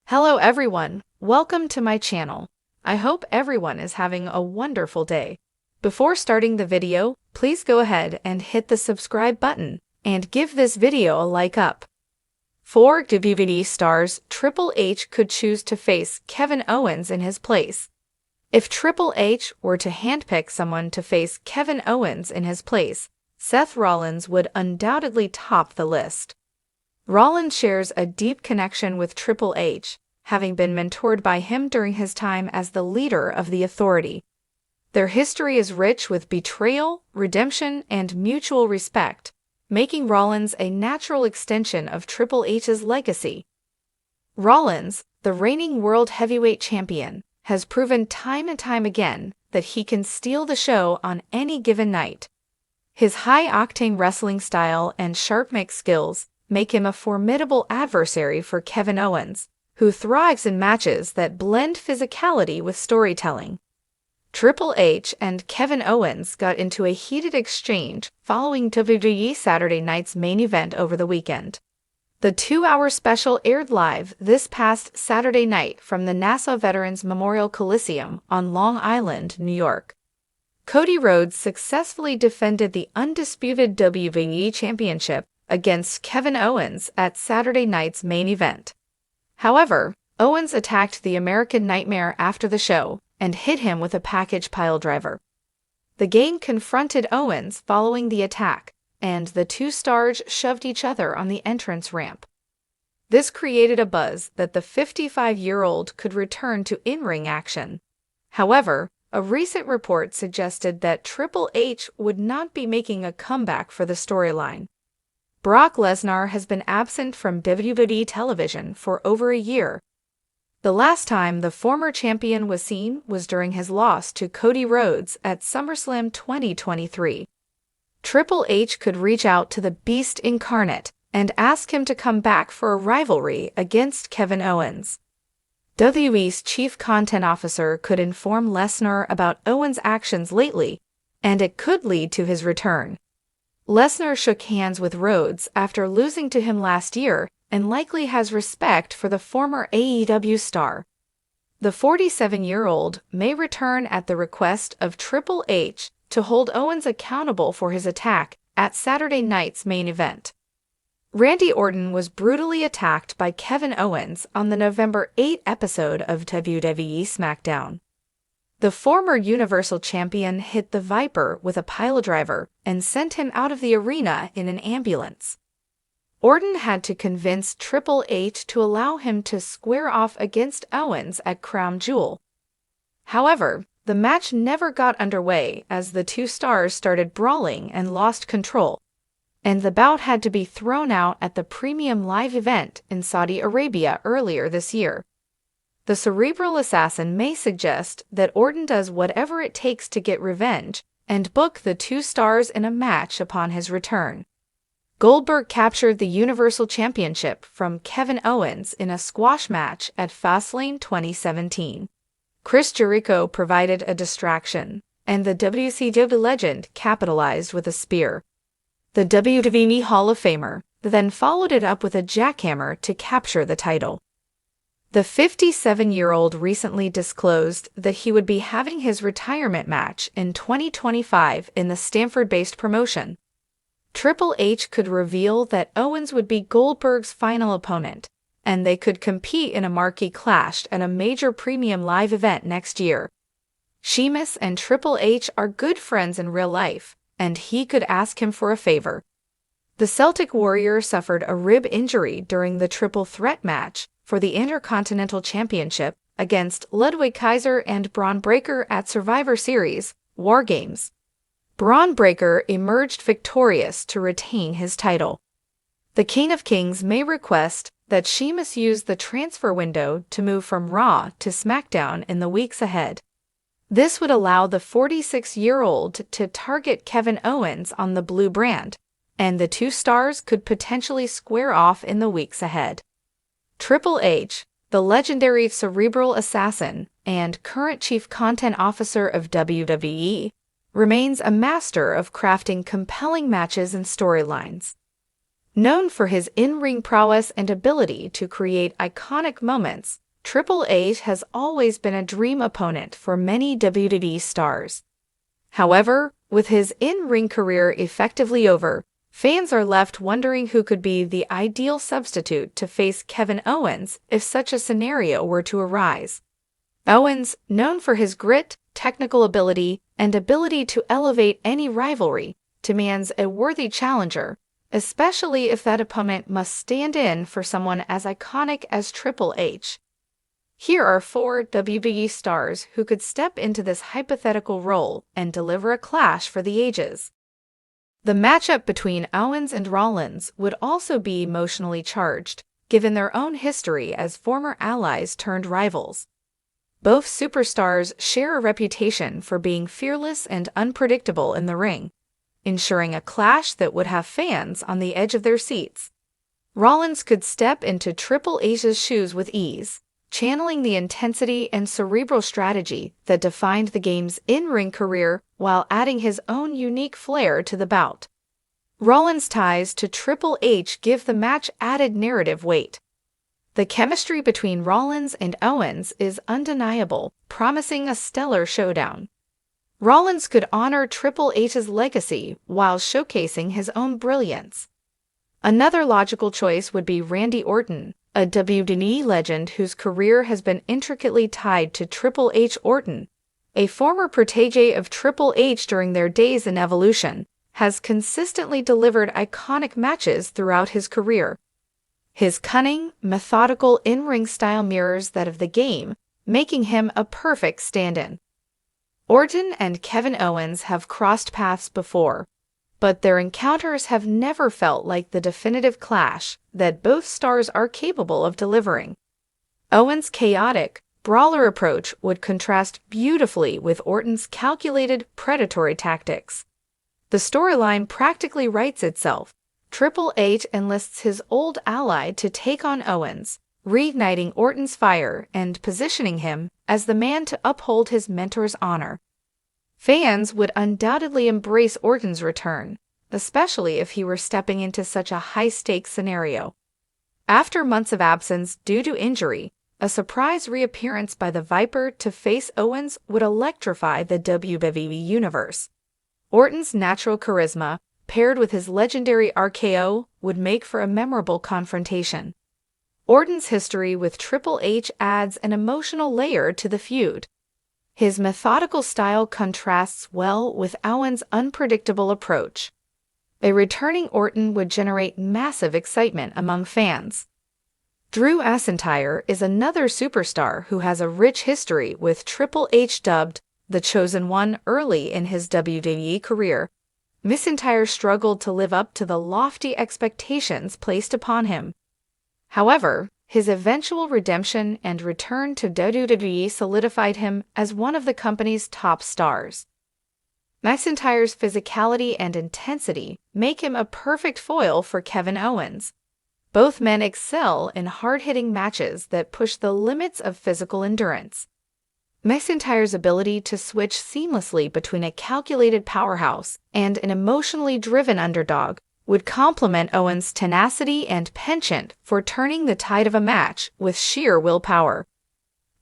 Hello everyone, welcome to my channel. I hope everyone is having a wonderful day. Before starting the video, please go ahead and hit the subscribe button and give this video a like up. 4 WWE stars Triple H could choose to face Kevin Owens in his place. If Triple H were to handpick someone to face Kevin Owens in his place, Seth Rollins would undoubtedly top the list. Rollins shares a deep connection with Triple H, having been mentored by him during his time as the leader of the Authority. Their history is rich with betrayal, redemption, and mutual respect, making Rollins a natural extension of Triple H's legacy. Rollins, the reigning World Heavyweight Champion, has proven time and time again that he can steal the show on any given night. His high-octane wrestling style and sharp mix skills make him a formidable adversary for Kevin Owens, who thrives in matches that blend physicality with storytelling. Triple H and Kevin Owens got into a heated exchange following WWE Saturday Night's main event over the weekend. The 2-hour special aired live this past Saturday night from the Nassau Veterans Memorial Coliseum on Long Island, New York. Cody Rhodes successfully defended the undisputed WWE Championship against Kevin Owens at Saturday night's main event. However, Owens attacked the American Nightmare after the show and hit him with a package piledriver. The Gang confronted Owens following the attack, and the two stars shoved each other on the entrance ramp. This created a buzz that the 55-year-old could return to in-ring action. However, a recent report suggested that Triple H would not be making a comeback for the storyline. Brock Lesnar has been absent from WWE television for over a year. The last time the former champion was seen was during his loss to Cody Rhodes at SummerSlam 2023. Triple H could reach out to the Beast incarnate and ask him to come back for a rivalry against Kevin Owens. WWE's chief content officer could inform Lesnar about Owens' actions lately, and it could lead to his return. Lesnar shook hands with Rhodes after losing to him last year and likely has respect for the former AEW star. The 47-year-old may return at the request of Triple H to hold Owens accountable for his attack at Saturday night's main event. Randy Orton was brutally attacked by Kevin Owens on the November 8 episode of WWE SmackDown. The former Universal Champion hit the Viper with a piledriver and sent him out of the arena in an ambulance. Orton had to convince Triple H to allow him to square off against Owens at Crown Jewel. However, the match never got underway as the two stars started brawling and lost control, and the bout had to be thrown out at the premium live event in Saudi Arabia earlier this year. The cerebral assassin may suggest that Orton does whatever it takes to get revenge and book the two stars in a match upon his return. Goldberg captured the Universal Championship from Kevin Owens in a squash match at Fastlane 2017. Chris Jericho provided a distraction, and the WCW legend capitalized with a spear. The WWE Hall of Famer then followed it up with a jackhammer to capture the title. The 57-year-old recently disclosed that he would be having his retirement match in 2025 in the Stanford-based promotion. Triple H could reveal that Owens would be Goldberg's final opponent, and they could compete in a marquee clash at a major premium live event next year. Sheamus and Triple H are good friends in real life, and he could ask him for a favor. The Celtic Warrior suffered a rib injury during the triple threat match for the Intercontinental Championship against Ludwig Kaiser and Braun Breaker at Survivor Series War Games. Braun Breaker emerged victorious to retain his title. The King of Kings may request that Sheamus use the transfer window to move from Raw to SmackDown in the weeks ahead. This would allow the 46-year-old to target Kevin Owens on the blue brand, and the two stars could potentially square off in the weeks ahead. Triple H, the legendary cerebral assassin and current chief content officer of WWE, remains a master of crafting compelling matches and storylines. Known for his in-ring prowess and ability to create iconic moments, Triple H has always been a dream opponent for many WWE stars. However, with his in-ring career effectively over, fans are left wondering who could be the ideal substitute to face Kevin Owens if such a scenario were to arise. Owens, known for his grit, technical ability, and ability to elevate any rivalry, demands a worthy challenger, especially if that opponent must stand in for someone as iconic as Triple H. Here are 4 WWE stars who could step into this hypothetical role and deliver a clash for the ages. The matchup between Owens and Rollins would also be emotionally charged, given their own history as former allies turned rivals. Both superstars share a reputation for being fearless and unpredictable in the ring, ensuring a clash that would have fans on the edge of their seats. Rollins could step into Triple H's shoes with ease, channeling the intensity and cerebral strategy that defined the game's in-ring career while adding his own unique flair to the bout. Rollins' ties to Triple H give the match added narrative weight. The chemistry between Rollins and Owens is undeniable, promising a stellar showdown. Rollins could honor Triple H's legacy while showcasing his own brilliance. Another logical choice would be Randy Orton, a WWE legend whose career has been intricately tied to Triple H. Orton, a former protege of Triple H during their days in Evolution, has consistently delivered iconic matches throughout his career. His cunning, methodical in-ring style mirrors that of the game, making him a perfect stand-in. Orton and Kevin Owens have crossed paths before, but their encounters have never felt like the definitive clash that both stars are capable of delivering. Owens' chaotic, brawler approach would contrast beautifully with Orton's calculated, predatory tactics. The storyline practically writes itself. Triple H enlists his old ally to take on Owens, reigniting Orton's fire and positioning him as the man to uphold his mentor's honor. Fans would undoubtedly embrace Orton's return, especially if he were stepping into such a high-stakes scenario. After months of absence due to injury, a surprise reappearance by the Viper to face Owens would electrify the WWE Universe. Orton's natural charisma, paired with his legendary RKO, would make for a memorable confrontation. Orton's history with Triple H adds an emotional layer to the feud. His methodical style contrasts well with Owens' unpredictable approach. A returning Orton would generate massive excitement among fans. Drew McIntyre is another superstar who has a rich history with Triple H, dubbed the Chosen One early in his WWE career. McIntyre struggled to live up to the lofty expectations placed upon him. However, his eventual redemption and return to WWE solidified him as one of the company's top stars. McIntyre's physicality and intensity make him a perfect foil for Kevin Owens. Both men excel in hard-hitting matches that push the limits of physical endurance. McIntyre's ability to switch seamlessly between a calculated powerhouse and an emotionally driven underdog would complement Owens' tenacity and penchant for turning the tide of a match with sheer willpower.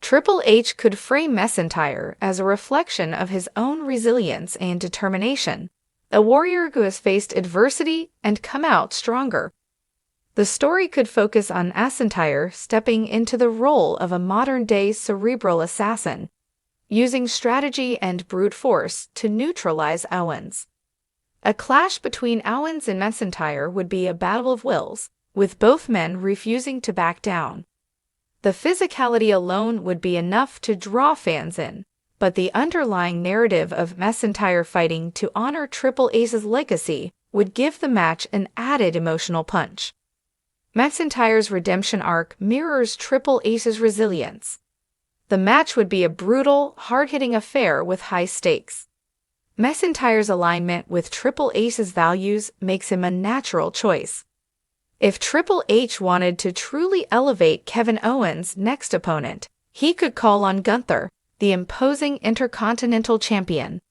Triple H could frame McIntyre as a reflection of his own resilience and determination, a warrior who has faced adversity and come out stronger. The story could focus on McIntyre stepping into the role of a modern-day cerebral assassin, using strategy and brute force to neutralize Owens. A clash between Owens and McIntyre would be a battle of wills, with both men refusing to back down. The physicality alone would be enough to draw fans in, but the underlying narrative of McIntyre fighting to honor Triple H's legacy would give the match an added emotional punch. McIntyre's redemption arc mirrors Triple H's resilience. The match would be a brutal, hard-hitting affair with high stakes. McIntyre's alignment with Triple H's values makes him a natural choice. If Triple H wanted to truly elevate Kevin Owens' next opponent, he could call on Gunther, the imposing Intercontinental Champion.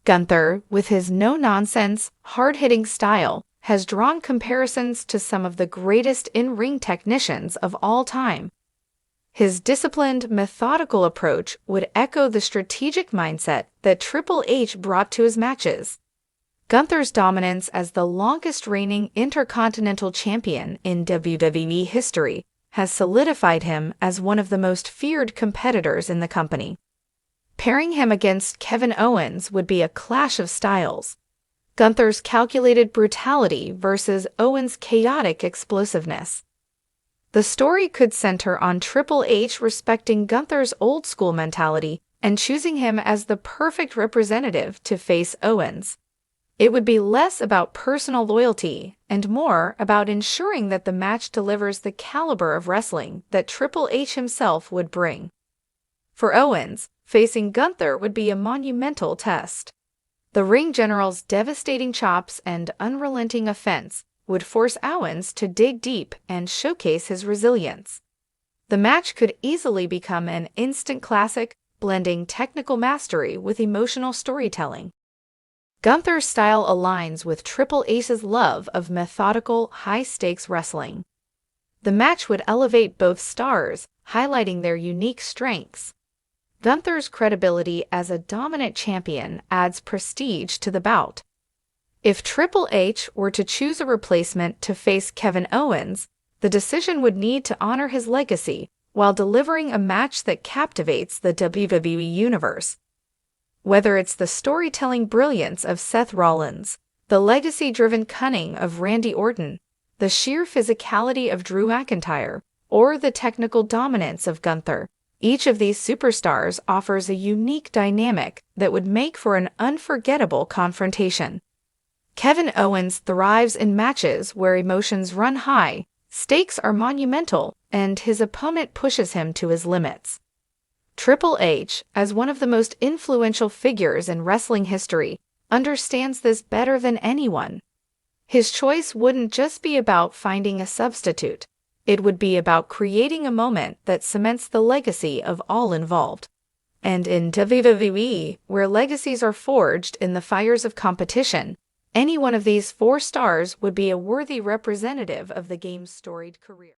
Gunther, with his no-nonsense, hard-hitting style, has drawn comparisons to some of the greatest in-ring technicians of all time. His disciplined, methodical approach would echo the strategic mindset that Triple H brought to his matches. Gunther's dominance as the longest-reigning Intercontinental Champion in WWE history has solidified him as one of the most feared competitors in the company. Pairing him against Kevin Owens would be a clash of styles. Gunther's calculated brutality versus Owens' chaotic explosiveness. The story could center on Triple H respecting Gunther's old-school mentality and choosing him as the perfect representative to face Owens. It would be less about personal loyalty and more about ensuring that the match delivers the caliber of wrestling that Triple H himself would bring. For Owens, facing Gunther would be a monumental test. The ring general's devastating chops and unrelenting offense would force Owens to dig deep and showcase his resilience. The match could easily become an instant classic, blending technical mastery with emotional storytelling. Gunther's style aligns with Triple H's love of methodical, high-stakes wrestling. The match would elevate both stars, highlighting their unique strengths. Gunther's credibility as a dominant champion adds prestige to the bout. If Triple H were to choose a replacement to face Kevin Owens, the decision would need to honor his legacy while delivering a match that captivates the WWE Universe. Whether it's the storytelling brilliance of Seth Rollins, the legacy-driven cunning of Randy Orton, the sheer physicality of Drew McIntyre, or the technical dominance of Gunther, each of these superstars offers a unique dynamic that would make for an unforgettable confrontation. Kevin Owens thrives in matches where emotions run high, stakes are monumental, and his opponent pushes him to his limits. Triple H, as one of the most influential figures in wrestling history, understands this better than anyone. His choice wouldn't just be about finding a substitute. It would be about creating a moment that cements the legacy of all involved. And in WWE, where legacies are forged in the fires of competition, any one of these four stars would be a worthy representative of the game's storied career.